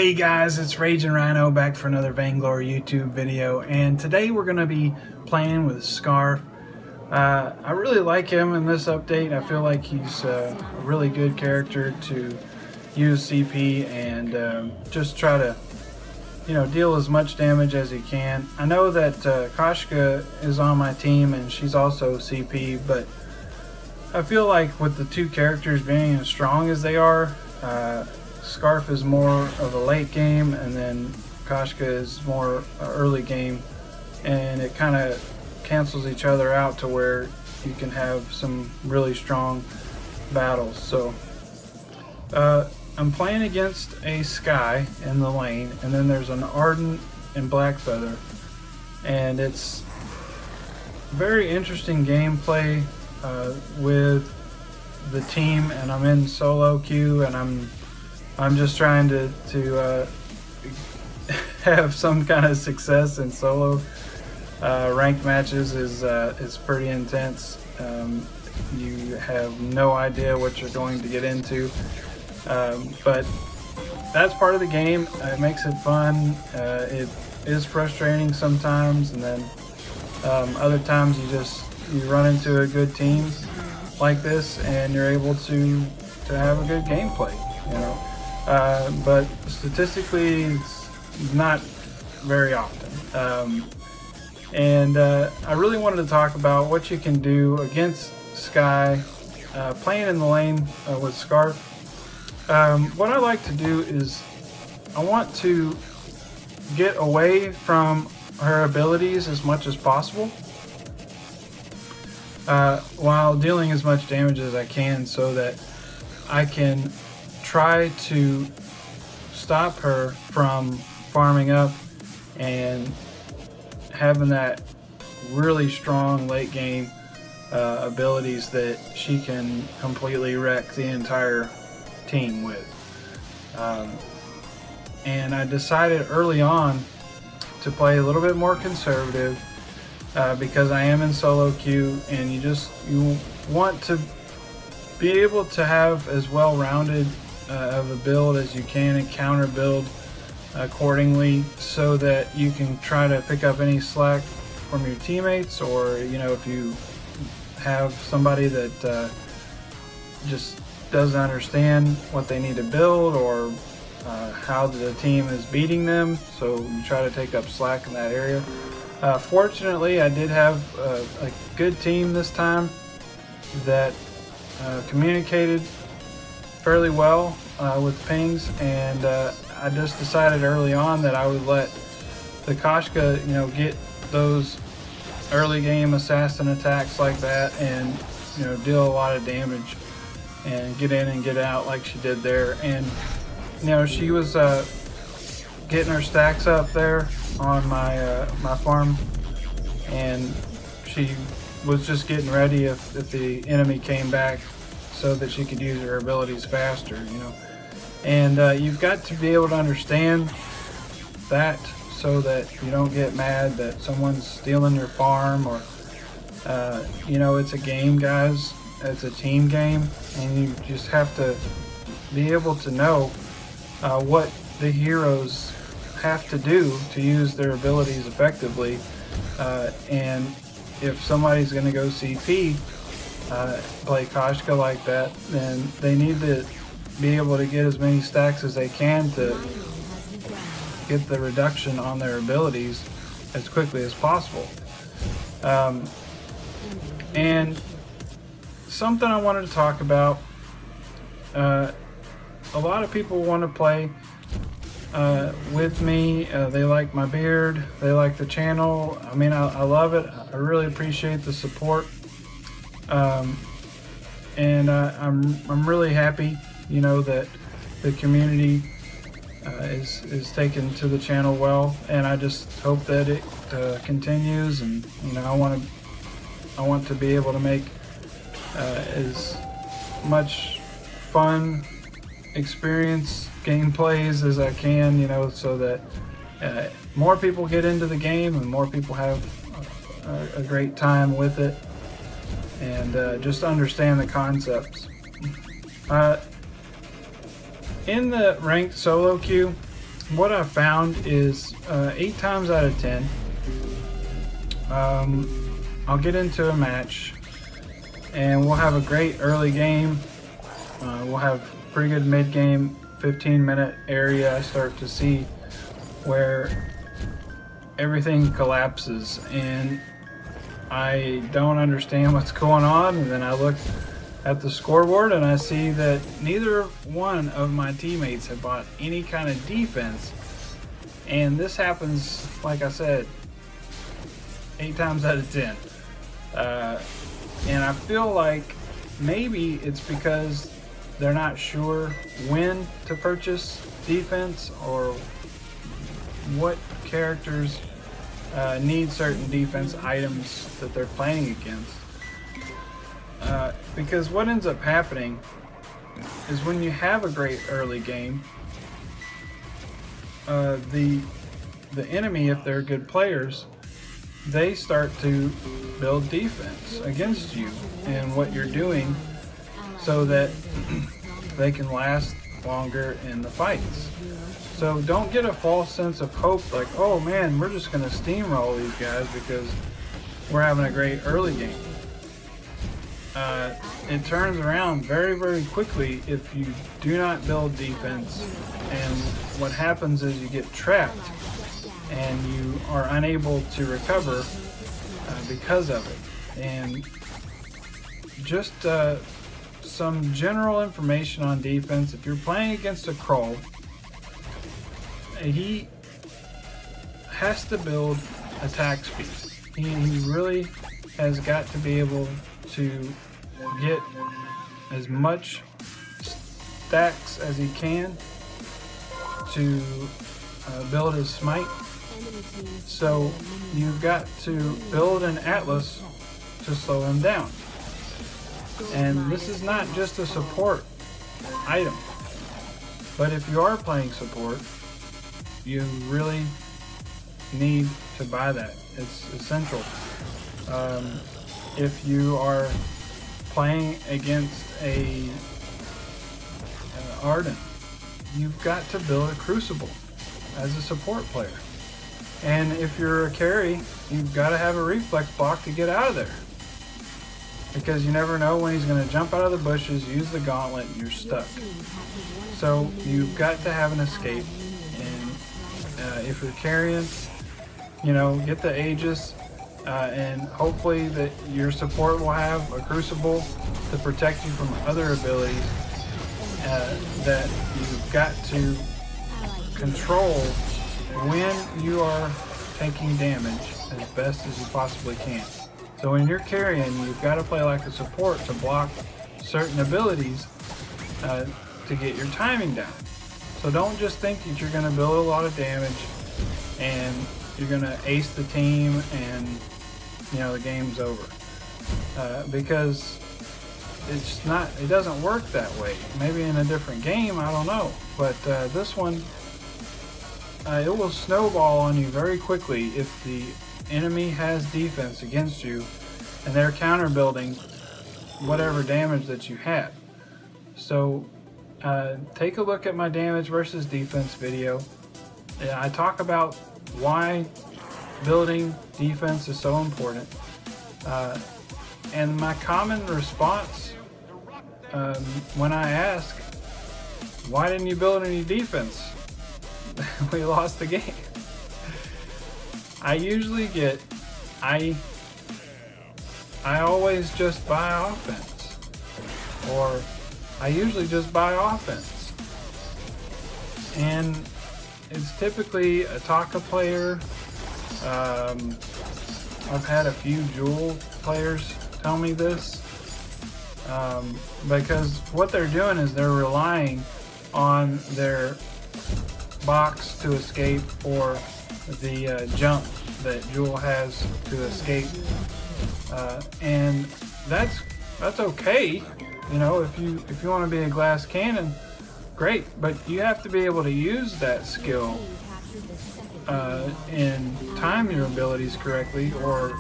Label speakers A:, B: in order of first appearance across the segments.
A: Hey guys, it's Raging Rhino back for another Vainglory YouTube video, and today we're going to be playing with Skaarf. I really like him in this update. I feel like he's a really good character to use CP and just try to, deal as much damage as he can. I know that Koshka is on my team and she's also CP, but I feel like with the two characters being as strong as they are, Skaarf is more of a late game, and then Koshka is more early game, and it kind of cancels each other out to where you can have some really strong battles. So I'm playing against a Sky in the lane, and then there's an Ardent and Blackfeather, and it's very interesting gameplay with the team, and I'm in solo queue, and I'm just trying to have some kind of success in solo. Ranked matches is pretty intense. You have no idea what you're going to get into, but that's part of the game. It makes it fun. It is frustrating sometimes, and then other times you run into a good team like this, and you're able to have a good gameplay. But statistically, it's not very often. And I really wanted to talk about what you can do against Sky, playing in the lane with Skaarf. What I like to do is I want to get away from her abilities as much as possible, while dealing as much damage as I can, so that I can try to stop her from farming up and having that really strong late game abilities that she can completely wreck the entire team with. And I decided early on to play a little bit more conservative, because I am in solo queue, and you want to be able to have as well-rounded of a build as you can, and counter build accordingly, so that you can try to pick up any slack from your teammates, or if you have somebody that just doesn't understand what they need to build, or how the team is beating them, so you try to take up slack in that area. Fortunately, I did have a good team this time that communicated fairly well with pings, and I just decided early on that I would let the Koshka get those early game assassin attacks like that, and deal a lot of damage and get in and get out like she did there. And she was getting her stacks up there on my my farm, and she was just getting ready if the enemy came back, so that she could use her abilities faster, And you've got to be able to understand that, so that you don't get mad that someone's stealing your farm, or it's a game, guys. It's a team game, and you just have to be able to know what the heroes have to do to use their abilities effectively. And if somebody's going to go CP, play Koshka like that, then they need to be able to get as many stacks as they can to get the reduction on their abilities as quickly as possible. And something I wanted to talk about, a lot of people want to play with me. They like my beard, they like the channel. I mean, I love it. I really appreciate the support. And I'm really happy, that the community is taken to the channel well, and I just hope that it continues. And I want to be able to make as much fun experience gameplays as I can, so that more people get into the game and more people have a great time with it, and just understand the concepts. In the ranked solo queue, what I found is 8 times out of 10, I'll get into a match and we'll have a great early game. We'll have pretty good mid game, 15-minute area. I start to see where everything collapses and I don't understand what's going on, and then I look at the scoreboard and I see that neither one of my teammates have bought any kind of defense, and this happens, like I said, 8 times out of 10. And I feel like maybe it's because they're not sure when to purchase defense or what characters need certain defense items that they're playing against. Because what ends up happening is when you have a great early game, the enemy, if they're good players, they start to build defense against you and what you're doing so that they can last longer in the fights. So don't get a false sense of hope like, oh man, we're just going to steamroll these guys because we're having a great early game. It turns around very, very quickly if you do not build defense, and what happens is you get trapped and you are unable to recover because of it. And just some general information on defense: if you're playing against a Kroll, he has to build attack speed. He really has got to be able to get as much stacks as he can to build his smite. So you've got to build an Atlas to slow him down. And this is not just a support item, but if you are playing support, you really need to buy that. It's essential. If you are playing against a Arden, you've got to build a Crucible as a support player. And if you're a carry, you've got to have a reflex block to get out of there, because you never know when he's going to jump out of the bushes, use the gauntlet, and you're stuck. So you've got to have an escape. And if you're carrying, get the Aegis, and hopefully that your support will have a Crucible to protect you from other abilities that you've got to control when you are taking damage as best as you possibly can. So when you're carrying, you've got to play like a support to block certain abilities to get your timing down. So don't just think that you're going to build a lot of damage and you're going to ace the team and the game's over. Because it doesn't work that way. Maybe in a different game, I don't know. But this one, it will snowball on you very quickly if the enemy has defense against you and they're counter building whatever damage that you have. So take a look at my damage versus defense video. I talk about why building defense is so important. And my common response when I ask, why didn't you build any defense? We lost the game. I usually get, I always just buy offense. Or I usually just buy offense. And it's typically a Taka player. I've had a few Jewel players tell me this. Because what they're doing is they're relying on their box to escape or the jump that Jewel has to escape, and that's okay. If you want to be a glass cannon, great, but you have to be able to use that skill and time your abilities correctly, or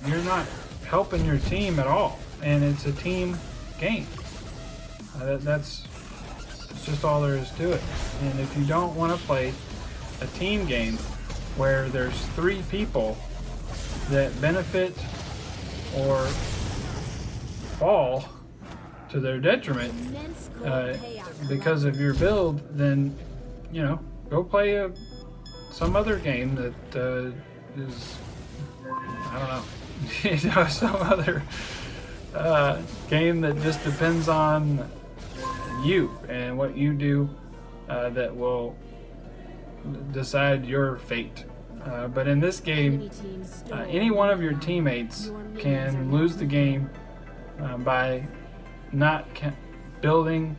A: you're not helping your team at all. And it's a team game. That's It's just all there is to it. And if you don't want to play a team game where there's 3 people that benefit or fall to their detriment because of your build, then go play some other game that is, I don't know, some other game that just depends on you and what you do that will decide your fate. But in this game, any one of your teammates can lose the game by not building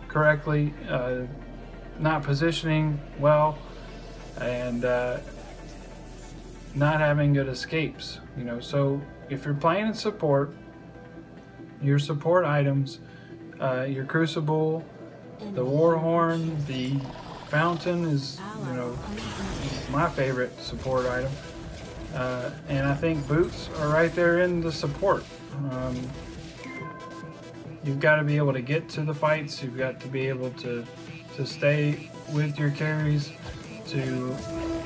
A: correctly, not positioning well, and not having good escapes. So if you're playing in support, your support items, your crucible, the war horn, the fountain is my favorite support item, and I think boots are right there in the support. You've got to be able to get to the fights. You've got to be able to stay with your carries, to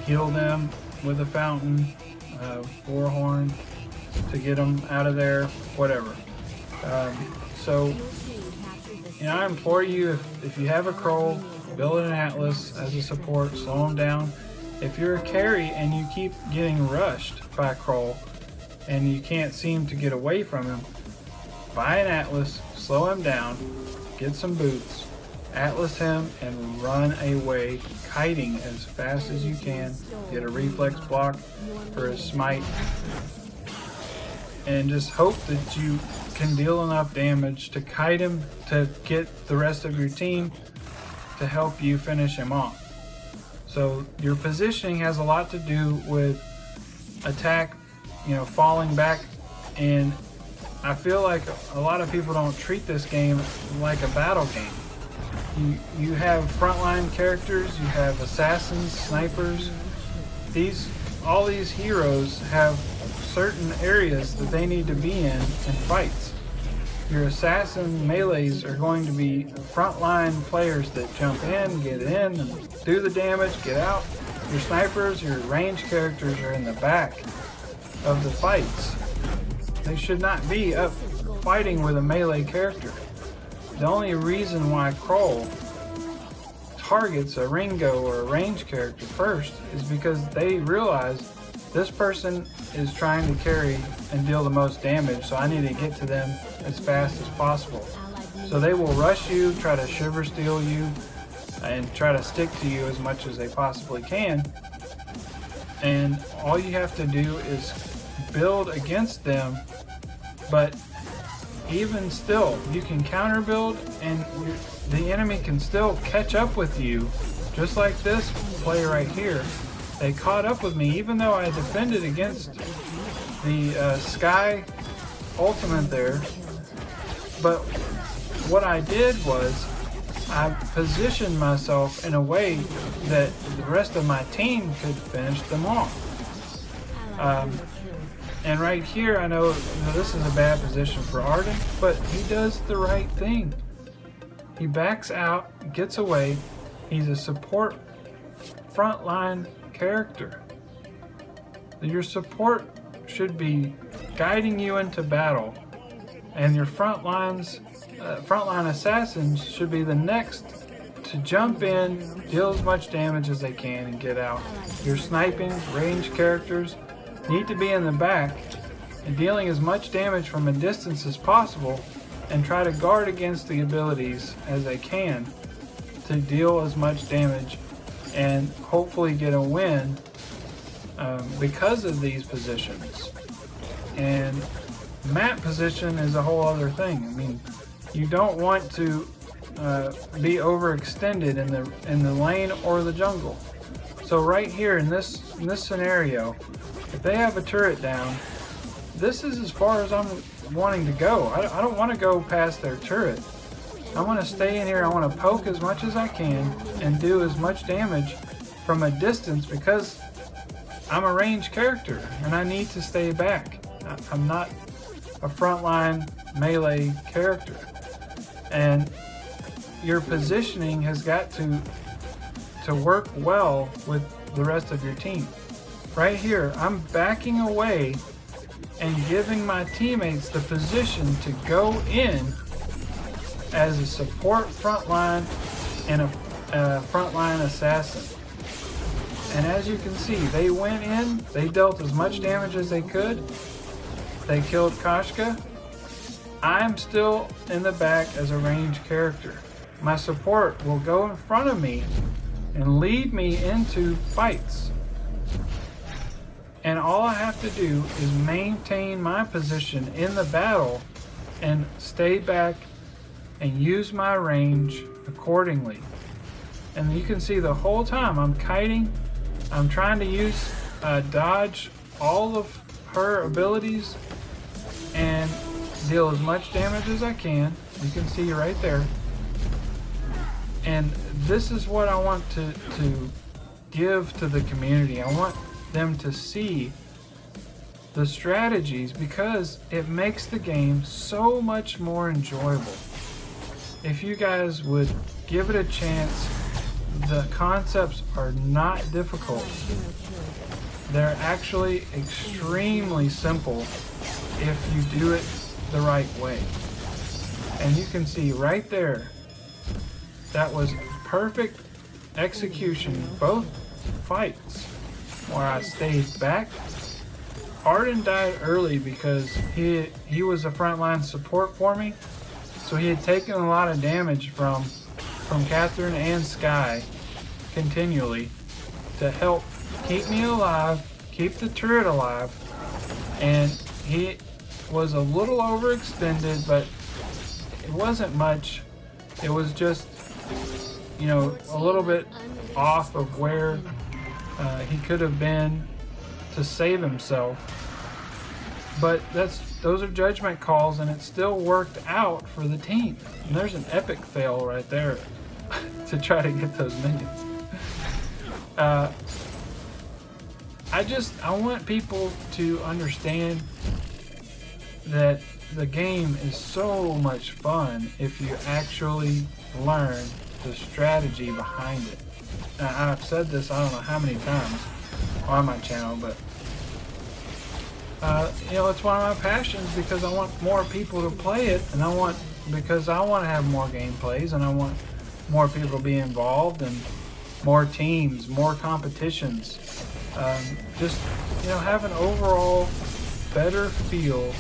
A: heal them with a fountain, war horn, to get them out of there, whatever. So I implore you, if you have a Kroll, build an Atlas as a support, slow him down. If you're a carry and you keep getting rushed by a Kroll and you can't seem to get away from him, buy an Atlas, slow him down, get some boots, Atlas him, and run away, kiting as fast as you can. Get a reflex block for his smite, and just hope that you can deal enough damage to kite him to get the rest of your team to help you finish him off. So your positioning has a lot to do with attack, falling back, and I feel like a lot of people don't treat this game like a battle game. You have frontline characters, you have assassins, snipers. All these heroes have certain areas that they need to be in fights. Your assassin melees are going to be frontline players that jump in, get in, and do the damage, get out. Your snipers, your ranged characters are in the back of the fights. They should not be up fighting with a melee character. The only reason why Kroll targets a Ringo or a ranged character first is because they realize this person is trying to carry and deal the most damage, so I need to get to them as fast as possible. So they will rush you, try to shiver steal you, and try to stick to you as much as they possibly can. And all you have to do is build against them, but even still, you can counter build and the enemy can still catch up with you, just like this play right here. They caught up with me even though I defended against the Sky ultimate there. But what I did was I positioned myself in a way that the rest of my team could finish them off. And right here, I know this is a bad position for Arden, but he does the right thing. He backs out, gets away. He's a support frontline character. Your support should be guiding you into battle, and your frontline assassins should be the next to jump in, deal as much damage as they can, and get out. Your sniping, ranged characters need to be in the back and dealing as much damage from a distance as possible, and try to guard against the abilities as they can to deal as much damage and hopefully get a win because of these positions. And map position is a whole other thing. I mean, you don't want to be overextended in the lane or the jungle. So right here in this scenario, if they have a turret down, this is as far as I'm wanting to go. I don't want to go past their turret. I want to stay in here. I want to poke as much as I can and do as much damage from a distance because I'm a ranged character and I need to stay back. I'm not a frontline melee character. And your positioning has got to work well with the rest of your team. Right here, I'm backing away and giving my teammates the position to go in as a support frontline and a frontline assassin. And as you can see, they went in, they dealt as much damage as they could. They killed Koshka. I'm still in the back as a ranged character. My support will go in front of me and lead me into fights. And all I have to do is maintain my position in the battle and stay back and use my range accordingly. And you can see the whole time I'm kiting, I'm trying to use dodge all of her abilities and deal as much damage as I can. You can see right there. And this is what I want to give to the community. I want them to see the strategies because it makes the game so much more enjoyable. If you guys would give it a chance, the concepts are not difficult. They're actually extremely simple if you do it the right way. And you can see right there, that was perfect execution, both fights, where I stayed back. Arden died early because he was a frontline support for me, so he had taken a lot of damage from Catherine and Sky continually to help keep me alive, keep the turret alive, and he was a little overextended, but it wasn't much. It was just, you know, a little bit off of where he could have been to save himself. But those are judgment calls, and it still worked out for the team. And there's an epic fail right there to try to get those minions. I want people to understand that the game is so much fun if you actually learn the strategy behind it. Now, I've said this I don't know how many times on my channel, but you know, it's one of my passions because I want more people to play it, and because I want to have more gameplays, and I want more people to be involved, and more teams, more competitions. Just, you know, have an overall better feel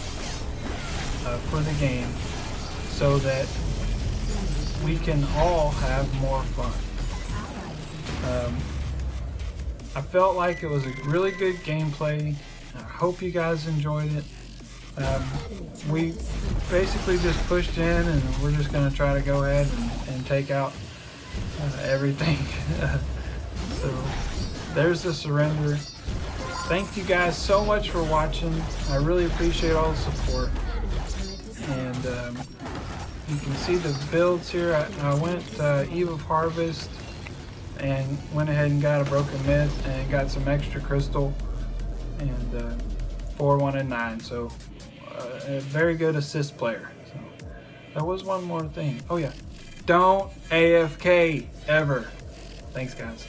A: for the game so that we can all have more fun. I felt like it was a really good gameplay. I hope you guys enjoyed it. We basically just pushed in, and we're just going to try to go ahead and take out everything. So there's the surrender. Thank you guys so much for watching. I really appreciate all the support. And you can see the builds here. I went Eve of Harvest and went ahead and got a broken myth and got some extra crystal and 4, 1, and 9. So a very good assist player. So there was one more thing. Oh yeah, don't AFK ever. Thanks guys.